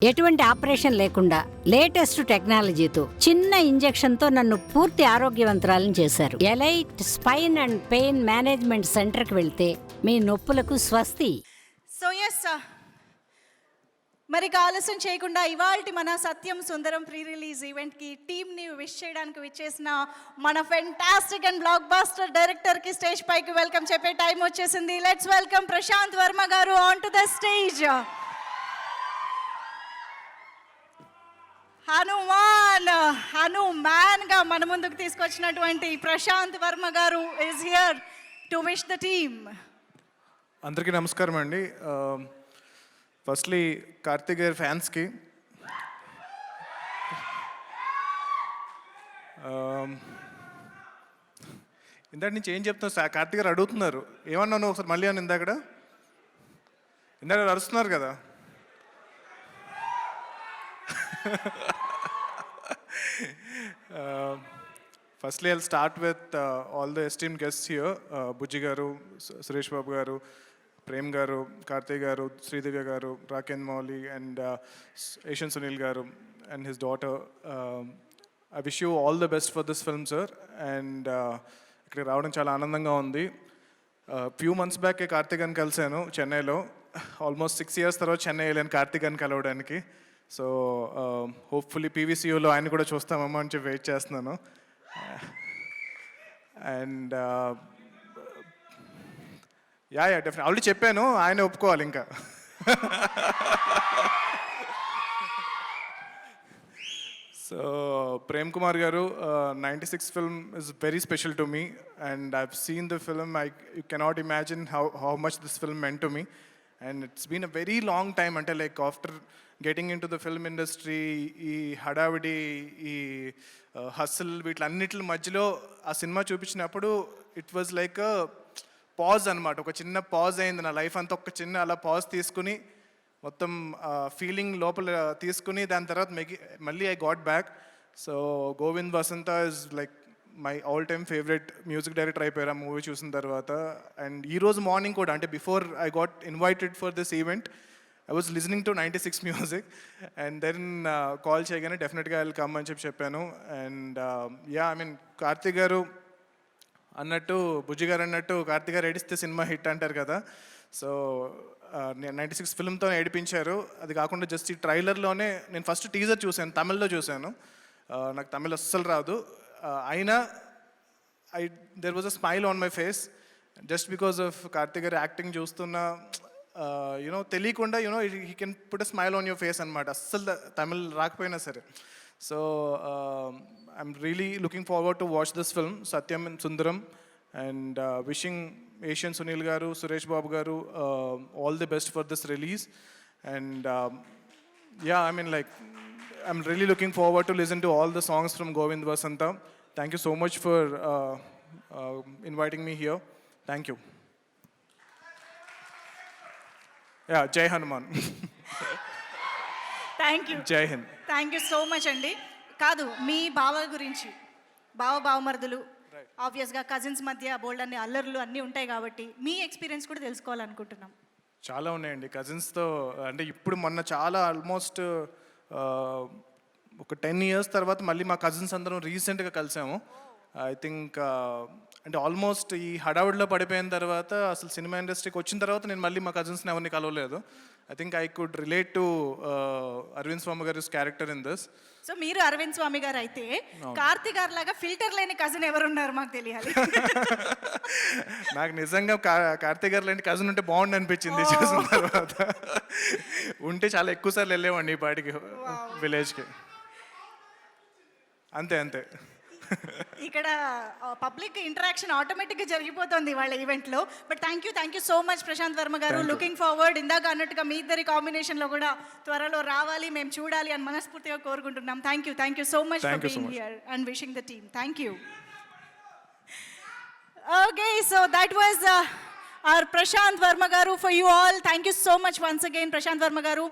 ఎటువంటి ఆపరేషన్ లేకుండా లేటెస్ట్ టెక్నాలజీతో చిన్న ఇంజెక్షన్ తో నన్ను పూర్తి ఆరోగ్యవంతురాలను చేశారు. Elite spine and pain management centre కి వెళ్తే మీ నొప్పులకు స్వస్తి. సో ఎస్ మరి ఆలస్యం చేయకుండా ఇవాల్టి మన సత్యం సుందరం ప్రీ రిలీజ్ ఈవెంట్కి టీమ్ని విష్ చేయడానికి విచ్చేసిన మన ఫెంటాస్టిక్ అండ్ బ్లాక్ బాస్టర్ డైరెక్టర్కి స్టేజ్ పైకి వెల్కమ్ చెప్పే టైం వచ్చేసింది. లెట్స్ వెల్కమ్ ప్రశాంత్ వర్మ గారు ఆన్ టు ద స్టేజ్. హనుమాన్గా మన ముందుకు తీసుకొచ్చినటువంటి ప్రశాంత్ వర్మ గారు is here to wish the team. అందరికీ నమస్కారం అండి. ఫస్ట్లీ కార్తిక్ గారి ఫ్యాన్స్కి ఇందాక నుంచి ఏం చెప్తున్నా కార్తిక్ గారు అడుగుతున్నారు, ఏమన్నాను ఒకసారి మళ్ళీ అని ఇందాక అరుస్తున్నారు కదా. Firstly, I'll start with all the esteemed guests here. Bujji garu, Suresh Babu garu, Prem garu, Karthik garu, Sridivya garu, Raken Mauli, and Asian Sunil garu and his daughter. I wish you all the best for this film, sir. And ఇక్కడ రావడం చాలా ఆనందంగా ఉంది. Few months back Karthik అని కలిశాను చెన్నైలో. Almost 6 years తర్వాత చెన్నై వెళ్ళాను కార్తిక్ అని కలవడానికి. సో హోప్ఫుల్లీ పీవీసీయూలో ఆయన కూడా చూస్తామేమో అని చెప్పి వెయిట్ చేస్తున్నాను. అండ్ యా డెఫినెట్ ఆల్రెడీ చెప్పాను, ఆయన ఒప్పుకోవాలి ఇంకా. సో ప్రేమ్ కుమార్ గారు, 96 film is very special to me and I have seen the film. You cannot imagine how much this film meant to me. And it's been a very long time, అంటే like after getting into the film industry, ఈ హడావిడి, ఈ హస్ల్, వీటిలన్నిటి మధ్యలో ఆ cinema చూపించినప్పుడు it was like pause అనమాట. ఒక చిన్న పాజ్ అయింది నా లైఫ్ అంతా. ఒక చిన్న అలా పాజ్ తీసుకుని మొత్తం ఫీలింగ్ లోపల తీసుకుని దాని తర్వాత మళ్ళీ I got back. So Govind Vasantha is like my all time favourite music director అయిపోయారు ఆ మూవీ చూసిన తర్వాత. అండ్ ఈరోజు మార్నింగ్ కూడా, అంటే before I got invited for this event, I was listening to 96 music and then call చేయగానే డెఫినెట్గా ఐ విల్ కమ్ అని చెప్పాను. And yeah I mean Karthik గారు అన్నట్టు, బుజ్జి గారు అన్నట్టు, కార్తిక్ గారు ఏడిస్తే సినిమా హిట్ అంటారు కదా. సో 96 ఫిల్మ్తో ఏడిపించారు. అది కాకుండా జస్ట్ ఈ ట్రైలర్లోనే నేను ఫస్ట్ టీజర్ చూశాను, తమిళ్లో చూశాను. నాకు తమిళ్ అస్సలు రాదు. అయినా there was a smile on my face just because of Karthik గారు యాక్టింగ్ చూస్తున్న. తెలియకుండా he can put a smile on your face అనమాట, అస్సలు తమిళ్ రాకపోయినా సరే. So I'm really looking forward to watch this film Satyam Sundaram. And wishing Asian Sunil గారు, సురేష్ బాబు గారు all the best for this release. And yeah I mean like I'm really looking forward to listen to all the songs from Govind Vasantha. Thank you so much for inviting me here. Thank you. Yeah Jai Hanuman. Thank you. Jai Hind. Thank you so much అండి. కాదు, మీ బావ గురించి, బావమరుదులు, ఆబ్వియస్గా cousins మధ్య బోల్డ్ అన్ని అల్లర్లు అన్నీ ఉంటాయి కాబట్టి మీ ఎక్స్పీరియన్స్ కూడా తెలుసుకోవాలనుకుంటున్నాం. చాలా ఉన్నాయండి కజిన్స్తో. అంటే ఇప్పుడు మొన్న చాలా ఆల్మోస్ట్ ఒక 10 years తర్వాత మళ్ళీ మా కజిన్స్ అందరం రీసెంట్గా కలిసాము. ఐ థింక్ అంటే ఆల్మోస్ట్ ఈ హడావుడిలో పడిపోయిన తర్వాత, అసలు సినిమా ఇండస్ట్రీకి వచ్చిన తర్వాత నేను మళ్ళీ మా కజిన్స్ని ఎవరిని కలవలేదు. I think I could relate to Arvind Swami గారి క్యారెక్టర్ ఇన్ దిస్. సో మీరు అరవింద్ స్వామి గారు అయితే, కార్తిక్ గారు లాగా ఫిల్టర్ లేని కజిన్ ఎవరున్నారు మాకు తెలియాలి. నాకు నిజంగా కార్తిక్ గారు లాంటి కజిన్ ఉంటే బాగుండు అనిపించింది చూసిన తర్వాత. ఉంటే చాలా ఎక్కువ సార్లు వెళ్ళేవాడిని ఈ పాటికి విలేజ్కి. అంతే ఇక్కడ పబ్లిక్ ఇంటరాక్షన్ ఆటోమేటిక్గా జరిగిపోతుంది వాళ్ళ ఈవెంట్లో. But thank you so much Prashanth Varma గారు. లుకింగ్ ఫార్వర్డ్, ఇందాక అన్నట్టుగా మీ ఇద్దరి కాంబినేషన్లో కూడా త్వరలో రావాలి, మేము చూడాలి అని మనస్ఫూర్తిగా కోరుకుంటున్నాం. Thank you so much for being here and wishing the team. Thank you. Okay, so that was our Prashant Verma garu for you all. Thank you so much once again, Prashant Verma garu.